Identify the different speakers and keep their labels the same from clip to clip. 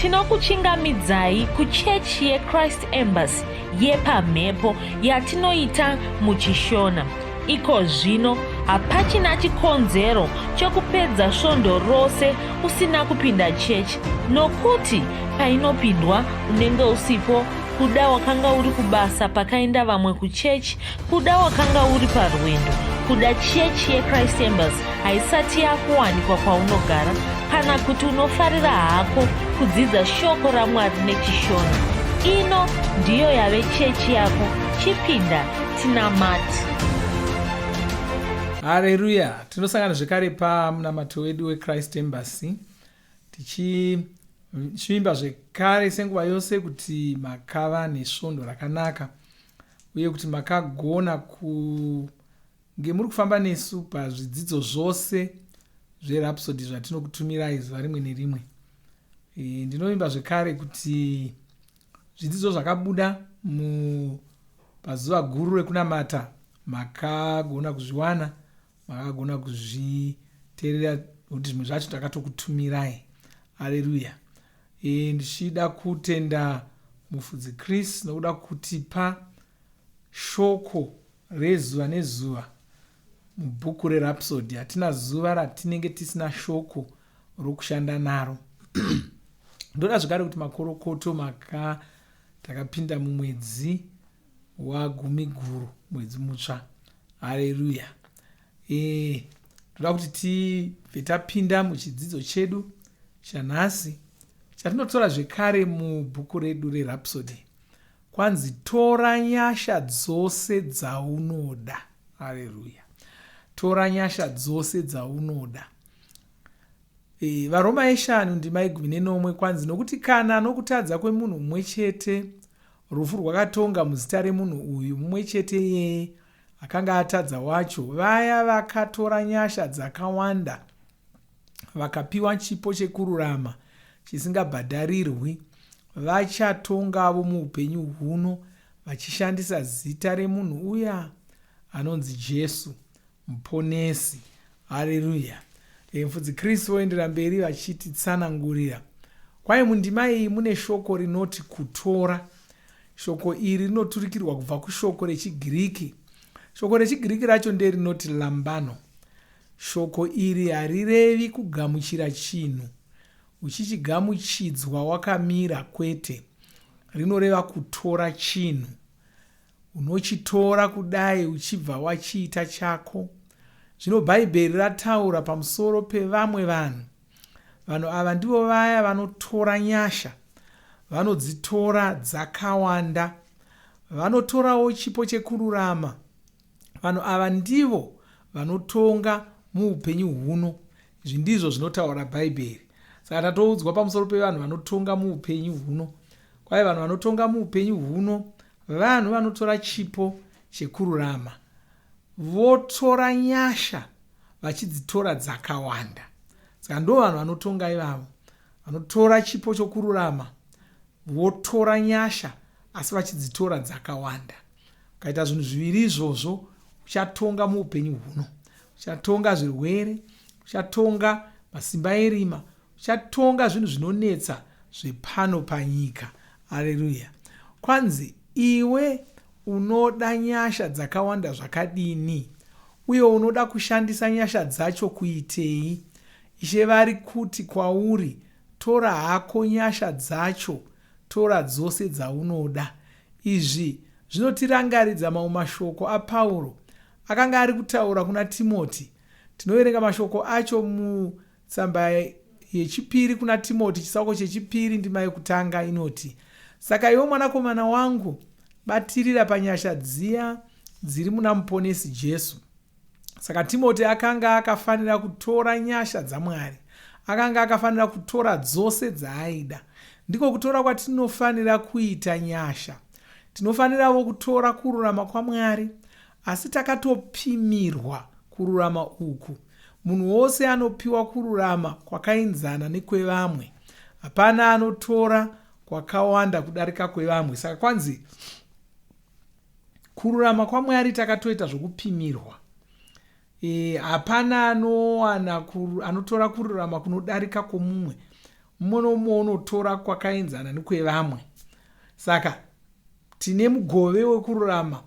Speaker 1: tinokuchingamidzai kuchechi yeChrist Embassy yepamhepo yatinoita muchishona. Iko zvino hapachina chikonzero chokupedza svondo rose usina kupinda chechi, nokuti painopindwa unenge usipo, kuda wakanga uri kubasa pakaenda vamwe kuchechi, kuda wakanga uri parwendo, kuda chechi yeChrist Embassy haisati yakuwanikwa kwaunogara, kana kuti unofarira hako kudzidza shoko raMwari nechishona. Ino ndiyo yave chechi yako. Chipinda tinamati.
Speaker 2: Haleluya. Tinosangana zvekare pamunamato wedu weChrist Embassy tichivimba zvekare senguva yose kuti makava nesvondo rakanaka, uye kuti makagona kunge muri kufamba nesu pazvidzidzo zvose zveRhapsody zvatinokutumirai zuva rimwe nerimwe. Ndinovimba zvekare kuti zvidzidzo zvakabuda pazuva guru rekunamata makagona kuzviwana, makagona kuzviteerera, kuti zvimwe zvacho takatokutumirai. Haleluya. Ndichida kutenda mufudzi Chris nokuda kutipa shoko rezuva nezuva mubhuku reRhapsody. Hatina zuva ratinenge tisina shoko rokushanda naro. Ndoda zvakare kuti makorokoto takapinda mumwedzi wa10 guru, mwedzi mutsva. Haleluya. Ndoda kuti tibve tapinda muchidzidzo chedu chanhasi chatinotora zvekare mubhuku redu reRhapsody. Kwanzi tora nyasha dzose dzaunoda. Haleluya. Tora nyasha dzose dzaunoda. VaRoma 5:11 kwanzi, nokuti kana nokutadza kwemunhu mumwe chete rufu rwakatonga muzita remunhu uyu mumwe chete yeye akanga atadza wacho, vaya vakatora nyasha dzakawanda vakapiwa chipo chekururama chisingabhadharirwi vachatongavo muupenyu huno vachishandisa zita remunhu uya anonzi Jesu muponesi. Haleluya. Mufudzi Kristu oendera mberi vachititsanangurira. Kwaye mundima iyi mune shoko rinoti kutora. Shoko iri rinoturikirwa kubva kushoko rechiGiriki. Shoko rechiGiriki racho nderinoti lambano. Shoko iri harirevi kugamuchira chinhu uchichigamuchidzwa wakamira, kwete. Rinoreva kutora chinhu. Unochitora kudai uchibva wachiita chako. Zvino Bhaibheri rataura pamusoro pevamwe vanhu. Vanhu ava ndivo vaya vanotora nyasha, vanodzitora dzakawanda, vanotorawo chipo chekururama. Vanhu ava ndivo vanotonga muupenyu huno. Izvi ndizvo zvinotaura Bhaibheri. Saka tatoudzwa pamusoro pevanhu vanotonga muupenyu huno. Kwaye vanhu vanotonga muupenyu huno vanhu vanotora chipo chekururama, votora nyasha vachidzitora dzakawanda. Saka ndo vanhu vanotonga ivavo, vanotora chipo chokururama votora nyasha asi vachidzitora dzakawanda. Ukaita zvinhu zviviri izvozvo uchatonga muupenyu huno. Uchatonga zvirwere, uchatonga masimba erima, uchatonga zvinhu zvinonetsa zvepano panyika. Haleluya. Kwanzi iwe unoda nyasha dzakawanda zvakadini, uye unoda kushandisa nyasha dzacho kuitei? Ishe vari kuti kwauri, tora hako nyasha dzacho, tora dzose dzaunoda. Izvi zvinotirangaridza mamwe mashoko aPauro akanga ari kutaura kuna Timoti. Tinoverenga mashoko acho mutsamba yechipiri kuna Timoti, chisaoko chechipiri ndima yekutanga, inoti, saka iwe mwanakomana wangu, batirira panyasha dziya dziri muna muponesi Jesu. Saka Timoti akanga akafanira kutora nyasha dzaMwari. Akanga akafanira kutora dzose dzaaida. Ndiko kutora kwatinofanira kuita nyasha. Tinofanirawo kutora kururama kwaMwari, asi takatopimirwa kururama uku. Munhu wose anopiwa kururama kwakainzana nekwevamwe. Hapana anotora kwakawanda kudarika kwevamwe. Saka kwanzi kururama kwaMwari takatoita zvokupimirwa. Hapana anotora kururama kunodarika kwomumwe. unotora kwakaenzana nekwevamwe. Saka tine mugove wekururama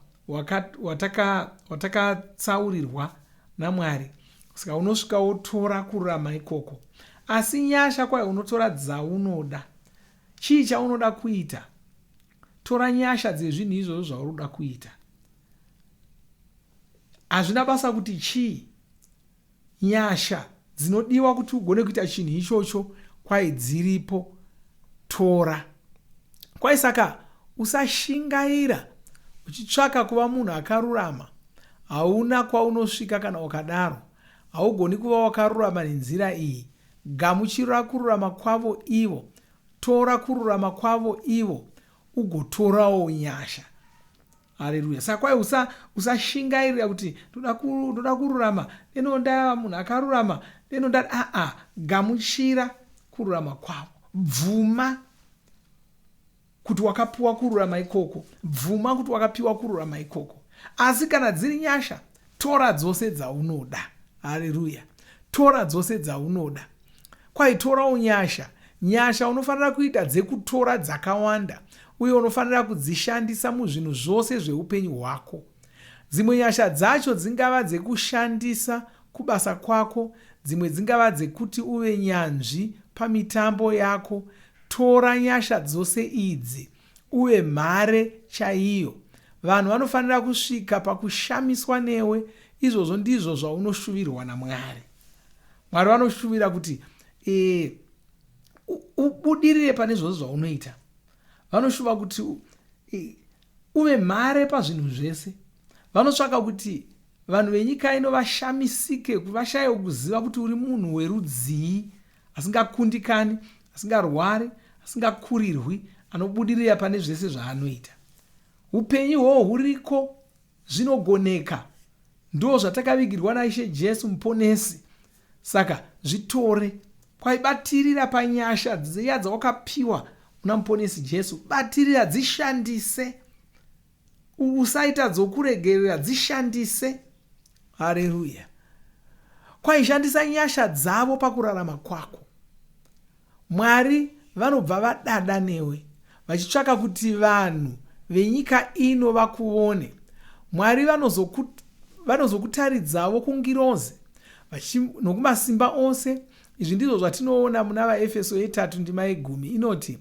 Speaker 2: watakatsaurirwa naMwari. Saka unosvika wotora kururama ikoko. Asi nyasha kwayo unotora dzaunoda. Chii chaunoda kuita? Tora nyasha dzezvinhu izvozvo zvaunoda kuita. Hazvina basa kuti chii. Nyasha dzinodiwa kuti ugone kuita chinhu ichocho kwai dziripo, tora. Kwai saka usashingaira uchitsvaka kuva munhu akarurama. Hauna kwaunosvika kana ukadaro. Haugoni kuva wakarurama nenzira iyi. Gamuchira kururama kwavo ivo. Tora kururama kwavo ivo. Ugotorawo nyasha. Haleluya. Saka kwai usashingairira kuti ndoda kururama, ndava munhu akarurama, gamuchira kururama kwavo. Bvuma kuti wakapiwa kururama ikoko. Bvuma kuti wakapiwa kururama ikoko. Asi kana dziri nyasha, tora dzose dzaunoda. Haleluya. Tora dzose dzaunoda. Kwai torawo nyasha. Nyasha unofanira kuita dzekutora dzakawanda, uye unofanira kudzishandisa muzvinhu zvose zveupenyu hwako. Dzimwe nyasha dzacho dzingava dzekushandisa kubasa kwako, dzimwe dzingava dzekuti uve nyanzvi pamitambo yako. Tora nyasha dzose idzi uve mhare chaiyo. Vanhu vanofanira kusvika pakushamiswa newe. Izvozvo ndizvo zvaunoshuvirwa naMwari. Mwari vanoshuvira kuti ubudirire pane zvose zvaunoita. Vanoshuva kuti uve mhare pazvinhu zvese. Vanotsvaka kuti vanhu venyika ino vashamisike, vashaye kuziva kuti uri munhu werudzii, asingakundikani, asingarwari, asingakurirwi, anobudirira pane zvese zvaanoita. Upenyu hwo huriko, zvinogoneka. Ndo zvatakavigirwa naIshe Jesu muponesi. Saka zvitore. Kwaibatirira panyasha dziya dzawakapiwa kuna muponesi Jesu. Batirira, dzishandise. Usaita dzokuregerera, dzishandise. Haleluya. Kwaishandisa nyasha dzavo pakurarama kwako. Mwari vanobva vadada newe, vachitsvaka kuti vanhu venyika ino vakuone. Mwari vanozokutaridzawo kungirozi nokumasimba ose. Izvi ndizvo zvatinoona muna vaEfeso 3:10 inoti,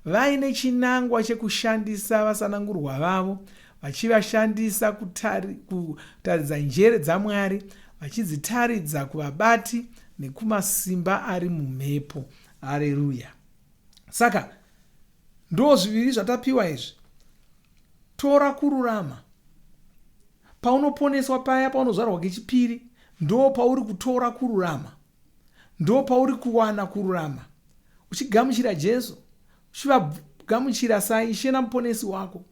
Speaker 2: vaine chinangwa chekushandisa vasanangurwa vavo, vachivashandisa kutaridza njere dzaMwari, vachidzitaridza kuvabati nekumasimba ari mumhepo. Haleluya. Saka ndo zviviri zvatapiwa izvi. Tora kururama. Paunoponeswa paya, paunozvarwa kechipiri, ndo pauri kutora kururama. Ndo pauri kuwana kururama. Uchigamuchira Jesu, uchivagamuchira saIshe namuponesi wako,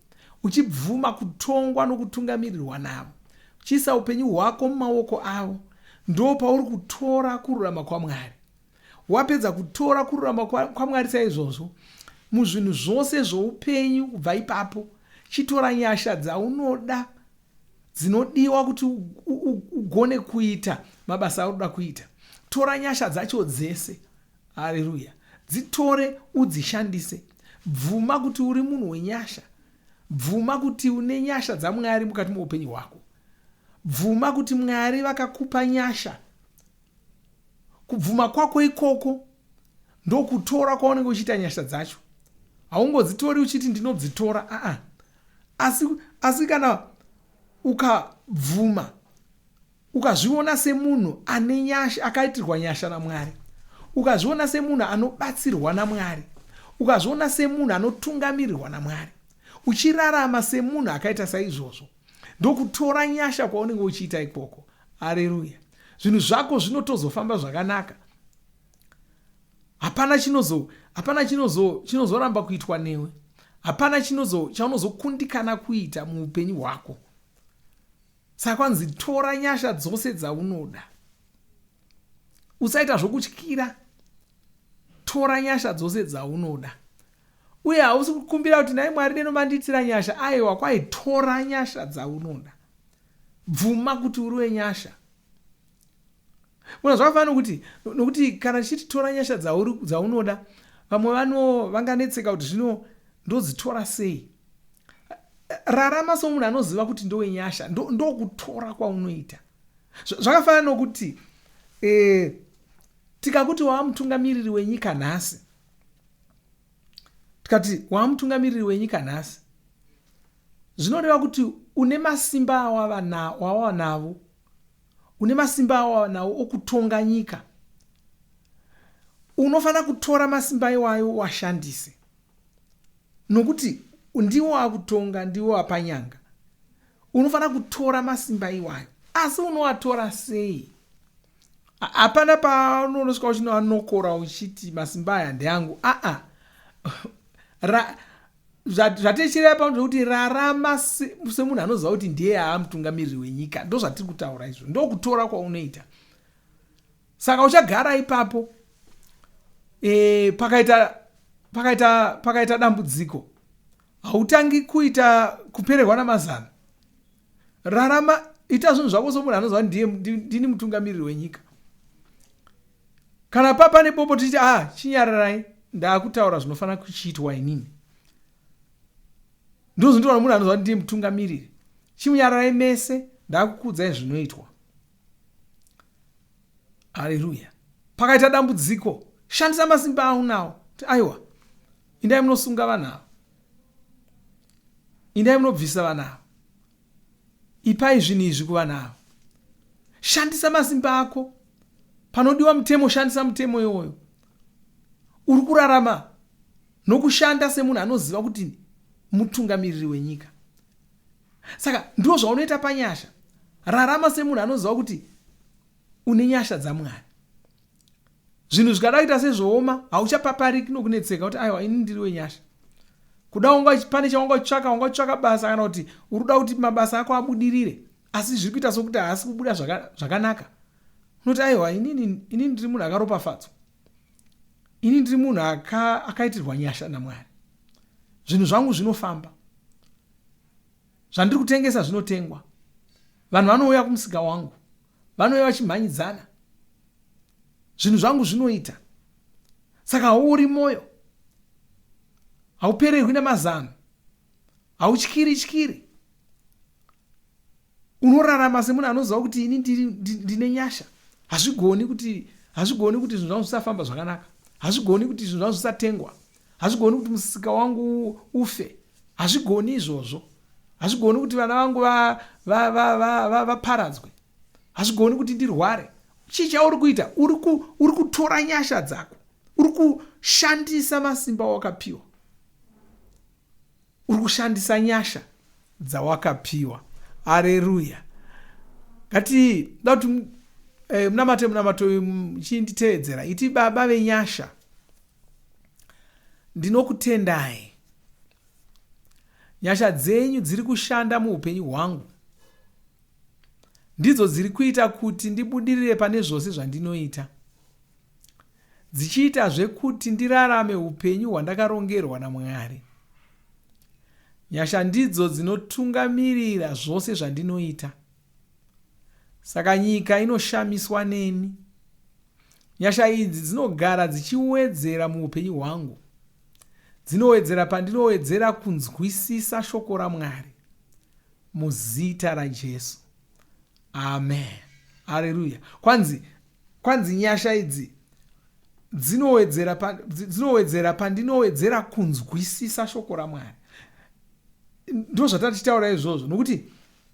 Speaker 2: uchibvuma kutongwa nokutungamirirwa navo, uchiisa upenyu hwako mumaoko avo, ndo pauri kutora kururama kwaMwari. Wapedza kutora kururama kwaMwari saizvozvo, muzvinhu zvose zvoupenyu kubva ipapo, chitora nyasha dzaunoda, dzinodiwa kuti ugone kuita mabasa aunoda kuita. Tora nyasha dzacho dzese. Haleluya. Dzitore udzishandise. Bvuma kuti uri munhu wenyasha. Bvuma kuti une nyasha dzaMwari mukati muupenyu hwako. Bvuma kuti Mwari vakakupa nyasha. Kubvuma kwako ikoko ndokutora kwaunenge uchiita nyasha dzacho. Haungodzitori uchiti ndinodzitora. Asi kana ukabvuma, ukazviona semunhu ane nyasha, akaitirwa nyasha naMwari, ukazviona semunhu anobatsirwa naMwari, ukazviona semunhu anotungamirirwa naMwari, uchirarama semunhu akaita saizvozvo, ndokutora nyasha kwaunenge uchiita ikoko. Haleluya. Zvinhu zvako zvinotozofamba zvakanaka. Hapana chinozoramba kuitwa newe. Hapana chaunozokundikana kuita muupenyu hwako. Saka kwanzi tora nyasha dzose dzaunoda. Usaita zvokutyira. Tora nyasha dzose dzaunoda. Uye hausi kukumbira kuti naye Mwari deno mandiitira nyasha. Aiwa, kwai tora nyasha dzaunoda. Bvuma kuti uri wenyasha. Una zvakafanana nokuti kana tichitora nyasha dzaunoda, vamwe vanganetseka kuti zvino ndodzitora sei. Rarama somunhu anoziva kuti ndowenyasha, ndokutora kwaunoita. Zvakafanana nokuti tikakuti wamutungamiriri wenyika nhasi, zvinoreva kuti une masimba awava nawo, okutonga nyika. Unofanira kutora masimba iwayo washandise, nokuti ndiwo akutonga, ndiwo apanyanga. Unofanira kutora masimba iwayo, asi unoatora sei? Hapana paunonosvika uchinoanokora uchiti masimba aya ndeangu. Zvatechireva paunoda kuti rarama semunhu anoziva kuti ndiye aamutungamiriri wenyika. Ndo zvatiri kutaura izvo, ndokutora kwaunoita. Saka uchagara ipapo, pakaita dambudziko, hautangi kupererwa namazano. Rarama, ita zvinhu zvako somunhu anoziva ndini mutungamiriri wenyika. Kana pane bopo tichiti chinyararai, ndakutaura zvinofanira kuchiitwa inini. Ndozvindiwa nomunhu anoziva ndiye mutungamiriri. Chimunyararai mese, ndakukudzai zvinoitwa. Haleluya. Pakaita dambudziko, shandisa masimba aunawo. Aiwa, indai munosunga vanhu, indai munobvisa vanhu, ipai zvinhu izvi kuvanhu. Shandisa masimba ako. Panodiwa mutemo, shandisa mutemo iwoyo. Uri kurarama nokushanda semunhu anoziva kuti mutungamiriri wenyika. Saka ndizvo zvaunoita panyasha. Rarama semunhu anoziva kuti une nyasha dzaMwari. Zvinhu zvikada kuita sezvooma, hauchapapariki nokunetseka kuti aiwa, ini ndiri wenyasha. Kuda pane chaungatsvaka basa, kana kuti urikuda kuti mabasa ako abudirire, asi zviri kuita sokuti haasi kubuda zvakanaka. Unoti aiwa, inini ndiri munhu akaropafadzwa. Ini ndiri munhu akaitirwa nyasha naMwari. Zvinhu zvangu zvinofamba. Zvandiri kutengesa zvinotengwa. Vanhu vanouya kumusika wangu. Vanouya vachimhanyidzana. Zvinhu zvangu zvinoita. Saka hauri moyo. Haupererwi namazano. Hautyiri. Unorarama semunhu anoziva kuti ini ndine nyasha. Hazvigoni kuti zvinhu zvangu zvisafamba zvakanaka. Hazvigoni kuti zvinhu zvangu zvisatengwa. Hazvigoni kuti musika wangu ufe. Hazvigoni izvozvo. Hazvigoni kuti vana vangu vaparadzwe. Hazvigoni kuti ndirware. Chii chauri kuita? Uri kutora nyasha dzako. Uri kushandisa masimba wakapiwa. Uri kushandisa nyasha dzawakapiwa. Haleluya. Ngati munamato muchinditeedzera, iti baba venyasha, ndinokutendai. Nyasha dzenyu dziri kushanda muupenyu hwangu. Ndidzo dziri kuita kuti ndibudirire pane zvose zvandinoita. Dzichiita zvekuti ndirarame upenyu hwandakarongerwa naMwari. Nyasha ndidzo dzinotungamirira zvose zvandinoita. Saka nyika inoshamiswa neni. Nyasha idzi dzinogara dzichiwedzera muupenyu hwangu. Dzinowedzera pandinowedzera kunzwisisa shoko raMwari. Muzita raJesu. Amen. Haleluya. Kwanzi nyasha idzi dzinowedzera pandinowedzera kunzwisisa shoko raMwari. Ndo zvatatichitaura izvozvo, nokuti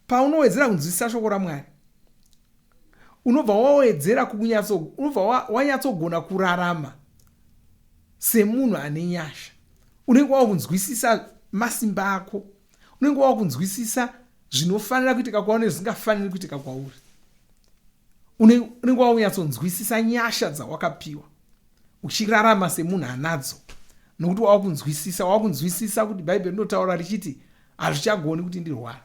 Speaker 2: paunowedzera kunzwisisa shoko raMwari, unobva wanyatsogona kurarama semunhu ane nyasha. Unenge wakunzwisisa masimba ako. Unenge wakunzwisisa zvinofanira kuitika kwauri nezvisingafaniri kuitika kwauri. Unenge wakunyatsonzwisisa nyasha dzawakapiwa, uchirarama semunhu anadzo, nokuti wakunzwisisa kuti Bhaibheri rinotaura richiti hazvichagoni kuti ndirwara.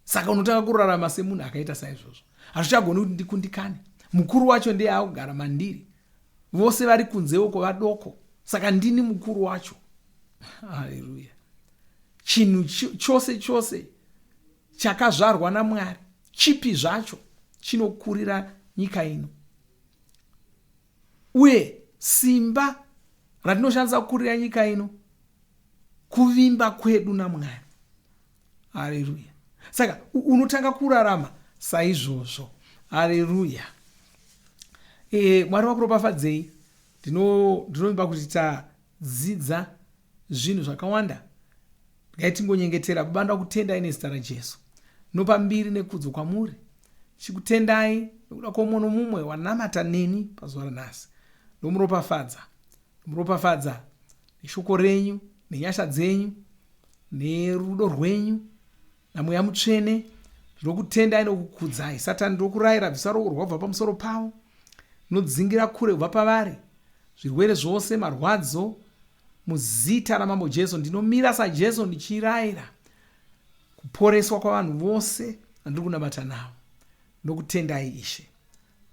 Speaker 2: Saka unotanga kurarama semunhu akaita saizvozvo. Hazvichagoni kuti ndikundikane. Mukuru wacho ndiye akugara mandiri. Vose vari kunze uko vadoko. Saka ndini mukuru wacho. Haleluya. Chinhu chose chakazvarwa naMwari, chipi zvacho, chinokurira nyika ino, uye simba ratinoshandisa kukurira nyika ino kuvimba kwedu naMwari. Haleluya. Saka unotanga kurarama saizvozvo. Haleluya. Mwari vakuropafadzei. Ndinovimba kuti tadzidza zvinhu zvakawanda. Ngaitingonyengetera. Baba, ndoda kutendai nezita raJesu. Nopa mbiri nekudzo kwamuri. Chikutendai nekuda kwomumwe nomumwe wanamata neni pazuva ranhasi. Ndomuropafadza neshoko renyu, nenyasha dzenyu, nerudo rwenyu, namweya mutsvene. Ndinokutendai nokukudzai. Satani ndokurayira bvisa roko rwabva pamusoro pavo. Nodzingira kure kubva pavari zvirwere zvose, marwadzo, muzita ramambo Jesu. Ndinomira saJesu ndichirayira kuporeswa kwavanhu vose vandiri kunamata navo. Ndokutendai Ishe.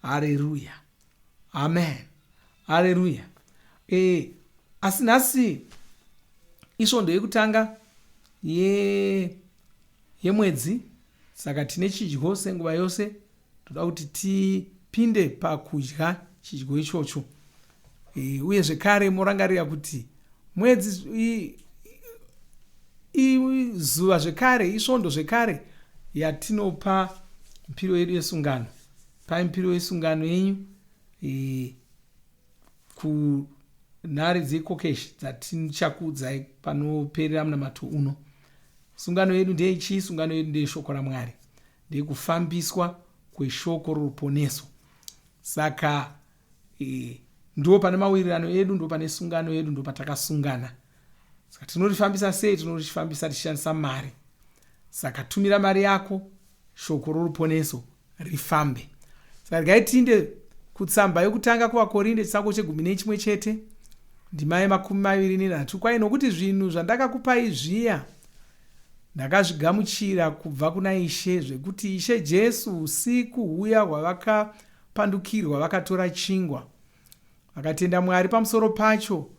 Speaker 2: Haleluya. Amen. Haleluya. Asi nhasi isvondo yekutanga yemwedzi, saka tine chidyo senguva yose. Toda kuti tipinde pakudya chidyo ichocho. Uye zvekare morangarira kuti mwedzi zuva zvekare, isvondo zvekare yatinopa mpiro yedu yesungano. Pai mpiro yesungano yenyu kunhare dzekokeshi dzatichakudzai panoperera munamato uno. Sungano yedu ndeichi? Sungano yedu ndeyeshoko raMwari, ndeyekufambiswa kweshoko roruponeso. Saka ndo pane mawirirano edu, ndo pane sungano yedu, ndo patakasungana. Saka tinorifambisa sei? Tinorifambisa tichishandisa mari. Saka tumira mari yako, shoko roruponeso rifambe. Saka ngaitinde kutsamba yokutanga kuvaKorinde chisango che11 chete, ndima ye23. Kwai nokuti zvinhu zvandakakupai zviya ndakazvigamuchira kubva kuna Ishe, zvekuti Ishe Jesu usiku huya hwavakapandukirwa vakatora chingwa, vakatenda Mwari pamusoro pacho,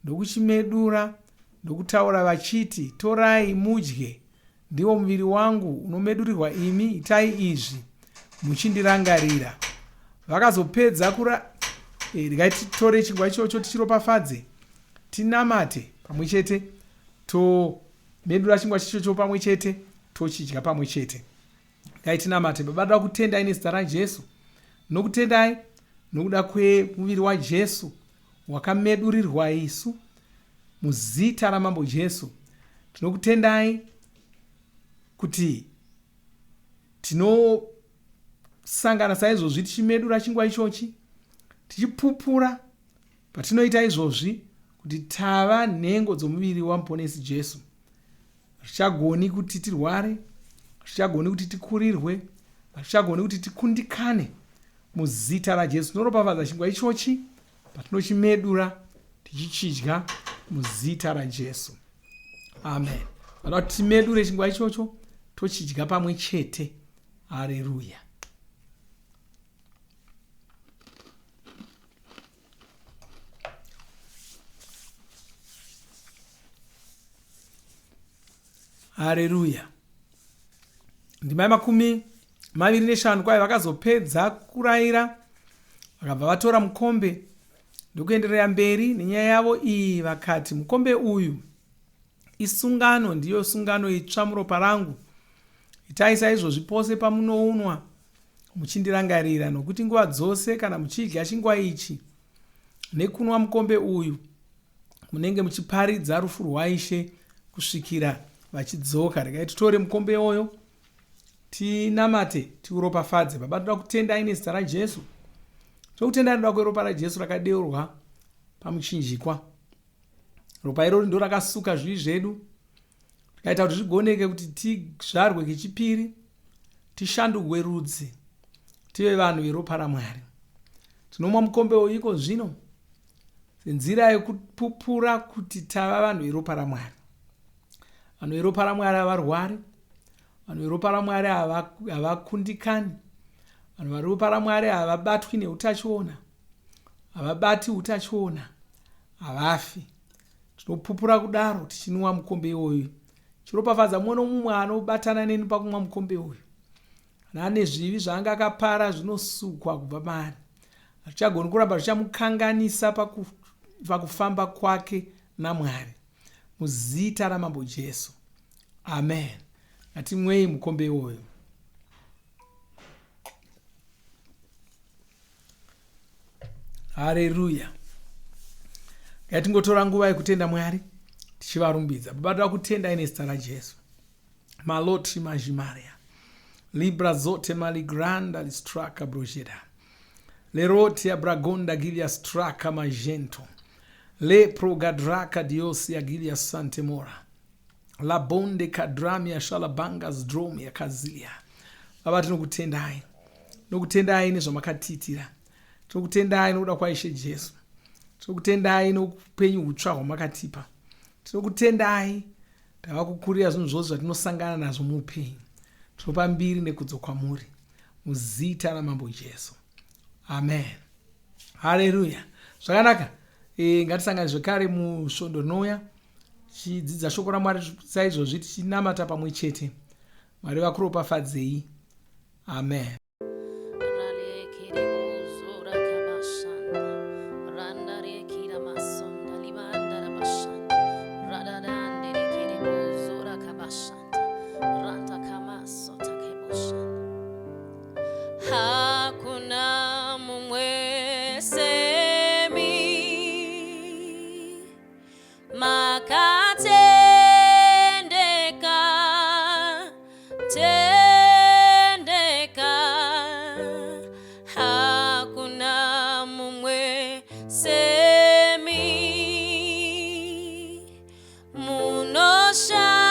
Speaker 2: ndokuchimedura, ndokutaura vachiti, torai mudye, ndiwo muviri wangu unomedurirwa imi, itai izvi muchindirangarira. Vakazopedza ngaititore chingwa ichocho tichiropafadze, tinamate pamwe chete, tomedura chingwa chichocho pamwe chete, tochidya pamwe chete. Ngaitinamate. Baba, ndoda kutendai nezita raJesu. Nokutendai nokuda kwemuviri waJesu wakamedurirwa isu muzita ramambo Jesu. Tinokutendai kuti tinosangana saizvozvi tichimedura chingwa ichochi, tichipupura patinoita izvozvi, kuti tava nhengo dzomuviri wamuponesi Jesu. Zvichagoni kuti tirware, zvichagoni kuti tikurirwe, zvichagoni kuti tikundikane muzita raJesu. Tinoropafadza chingwa ichochi patinochimedura tichichidya muzita raJesu. Amen. Vanoda kuti timedure chingwa ichocho tochidya pamwe chete. Haleluya. Haleluya. Ndima ye25 kwai vakazopedza kurayira, vakabva vatora mukombe ndokuenderera mberi nenyaya yavo iyi. Vakati, mukombe uyu isungano, ndiyo sungano itsva muropa rangu. Itai saizvozvi pose pamunounwa muchindirangarira. Nokuti nguva dzose kana muchidya chingwa ichi nekunwa mukombe uyu, munenge muchiparidza rufu rwaIshe kusvikira vachidzoka. Regai titore mukombe oyo tinamate, tiuropafadze. Baba, toda kutendai nezita raJesu. Tokutendai nokuda kweropa raJesu rakadeurwa pamuchinjikwa. Ropa irori ndo rakasuka zvivi zvedu, rikaita kuti zvigoneke kuti tizvarwe kechipiri, tishandurwe rudzi, tive vanhu veropa raMwari. Tinomwa mukombe uyu iko zvino senzira yekupupura kuti tava vanhu veropa raMwari. Vanhu veropa raMwari havarwari, vanhu veropa raMwari havakundikani, vanhu veropa raMwari havabatwi neutachiona, havabati utachiona, havafi. Tinopupura kudaro tichinwa mukombe uyu. Chiropafadza mumwe nomumwe anobatana neni pakumwa mukombe uyu. kana ane zvivi zvaanga akapara zvinosukwa kubva maari. Hatichagoni kuramba zvichamukanganisa pakufamba kwake naMwari. Muzita raMambo Jesu, amen. Ngatimwei mukombe iwoyo. Haleluya. Ngatingotora nguva yekutenda Mwari tichivarumbidza. Baba, toda kutenda ine zita raJesu. Maloti majimaria libra zote maligranda listraka brojeda leroti abragonda gilia straka magento le progadraka diosi agilia santemora la bonde kadramia shalabangas dromia kazilia. Baba, tinokutendai. Tinokutendai nezvamakatitira. Tinokutendai nokuda kwaIshe Jesu. Tinokutendai noupenyu hutsva hwamakatipa. Tinokutendai tava kukurira zvinhu zvose zvatinosangana nazvo muupenyu. Tinopa mbiri nekudzo kwamuri muzita raMambo Jesu, amen. Haleluya. Zvakanaka. Ngatisangane zvekare musvondo rinouya tichidzidza shoko raMwari saizvozvi tichinamata pamwe chete. Mwari vakuropafadzei, amen.
Speaker 3: Hakuna mumwe semi makatendeka tendeka. Hakuna mumwe semi munoshamisa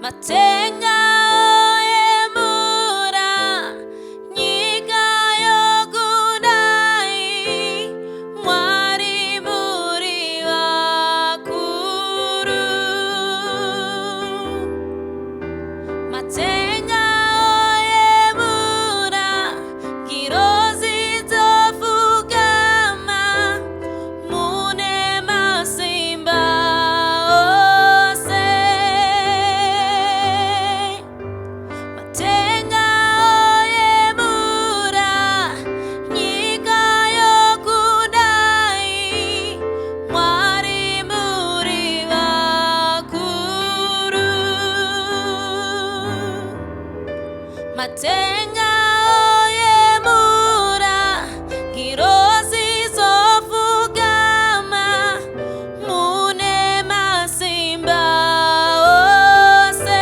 Speaker 3: matenga emura nyika yokudai Mwari muri vakuru. Matenga emura ngirozi dzofukama mune masimba ose. Matenga emura nyika yokudai Mwari muri vakuru. Matenga emura ngirozi dzofukama mune masimba ose.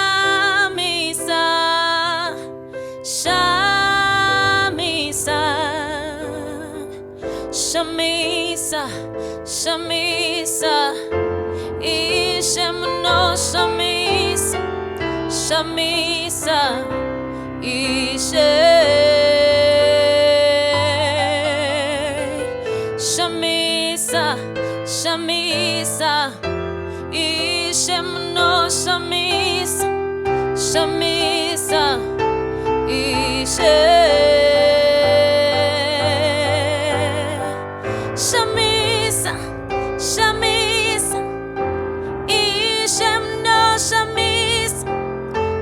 Speaker 3: Munoshamisa shamisa shamisa shamisa Ishe munoshamisa shamisa Ishe shamisa shamisa Ishe munoshamisa shamisa Ishe shamisa shamisa Ishe munoshamisa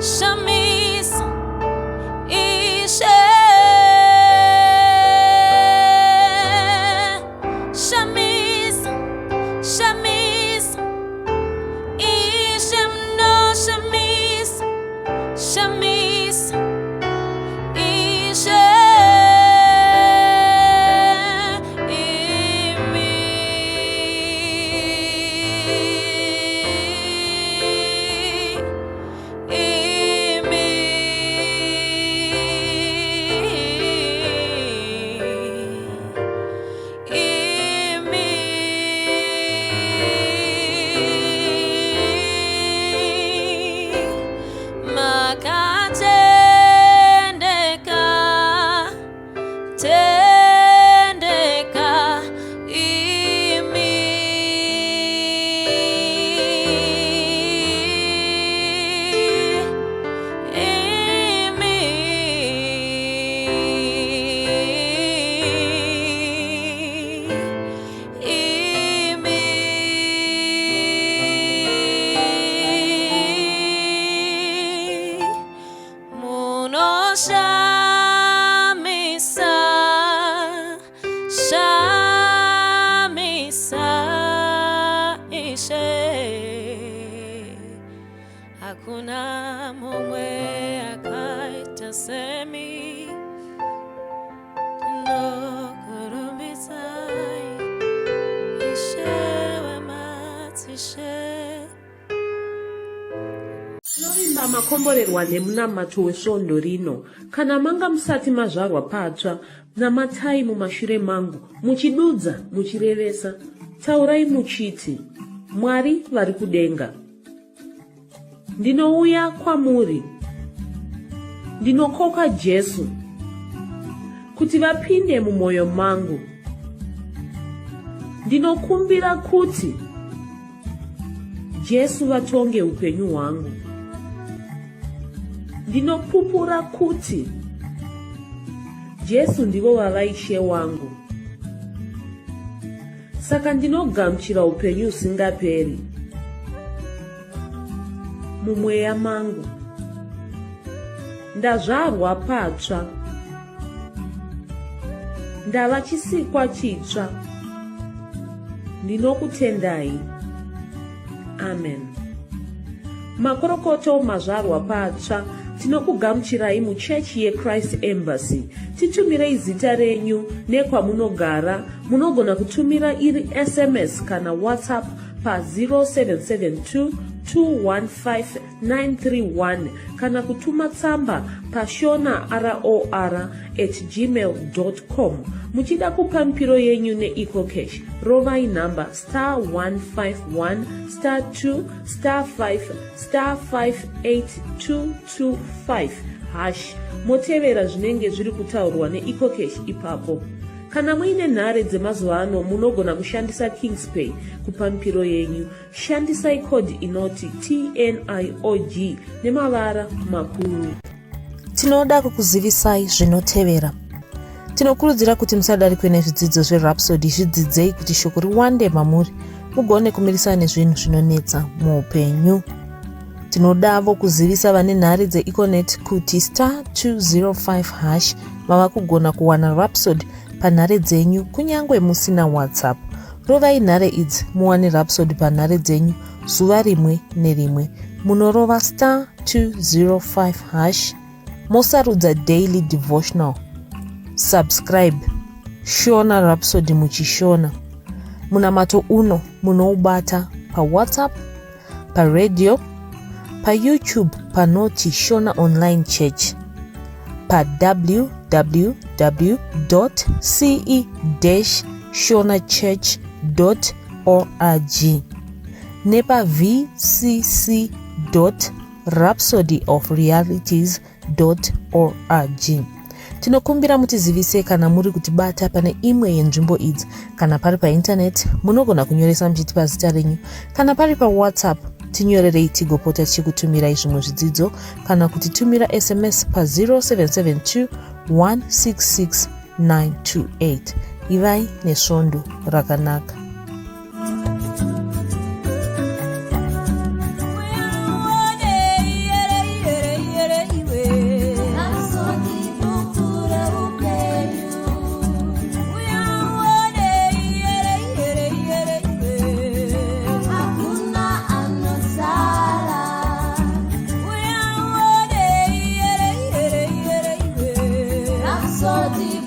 Speaker 3: shamisa Ishe shamisa shamisa semi no kurumbisai ishewe matishe.
Speaker 4: Tinovimba makomborerwa nemunamato wesvondo rino. Kana manga musati mazvarwa patsva, namatai mumashure mangu, muchidudza, muchirevesa. Taurai muchiti, Mwari vari kudenga, ndinouya kwamuri, ndinokoka Jesu kuti vapinde mumwoyo mangu. Ndinokumbira kuti Jesu vatonge upenyu hwangu. Ndinopupura kuti Jesu ndivo vavaishe wangu. Saka ndinogamuchira upenyu usingaperi mumweya mangu. Ndazvarwa patsva, ndava chisikwa chitsva. Ndinokutendai. Amen. Makorokoto mazvarwa patsva, tinokugamuchirai muchechi yeChrist Embassy. Titumirei zita renyu nekwamunogara. Munogona kutumira iri SMS kana WhatsApp pa 0772 215 kana kutuma tsamba pa shonaror@gmail.com. Muchida kupa mpiro yenyu neEcocash, rovai namba *151*2*5*58225# motevera zvinenge zviri kutaurwa neEcocash ipapo. Kana muine nhare dzemazuva ano, munogona kushandisa KingsPay kupa mpiro yenyu. Shandisai kodhi inoti TNIOG nemavara makuru.
Speaker 5: Tinoda kukuzivisai zvinotevera. Tinokurudzira kuti musadarikwe nezvidzidzo zveRhapsody. Zvidzidzei kuti shoko riwande mamuri, mugone kumirisana nezvinhu zvinonetsa muupenyu. Tinodavo kuzivisa vane nhare dzeEconet kuti *205# vava kugona kuwana Rhapsody panhare dzenyu kunyangwe musina WhatsApp. Rovai nhare idzi muwane Rhapsody panhare dzenyu zuva rimwe nerimwe. Munorova *205#, mosarudza Daily Devotional. Subscribe, shona Rhapsody muchishona. Munamato uno munoubata pa WhatsApp, pa radio, pa YouTube panoti Shona Online Church, pa www.ce-shonachurch.org nepa vcc.rhapsodyofrealities.org. Tinokumbira mutizivise kana muri kutibata pane imwe yenzvimbo idzi. Kana pari paintaneti, munogona kunyoresa muchitipa zita renyu. Kana pari pa WhatsApp, tinyorerei tigopota tichikutumirai zvimwe zvidzidzo, kana kutitumira SMS pa 0772 166 928. Ivai nesvondo rakanaka.
Speaker 3: Rhapsody,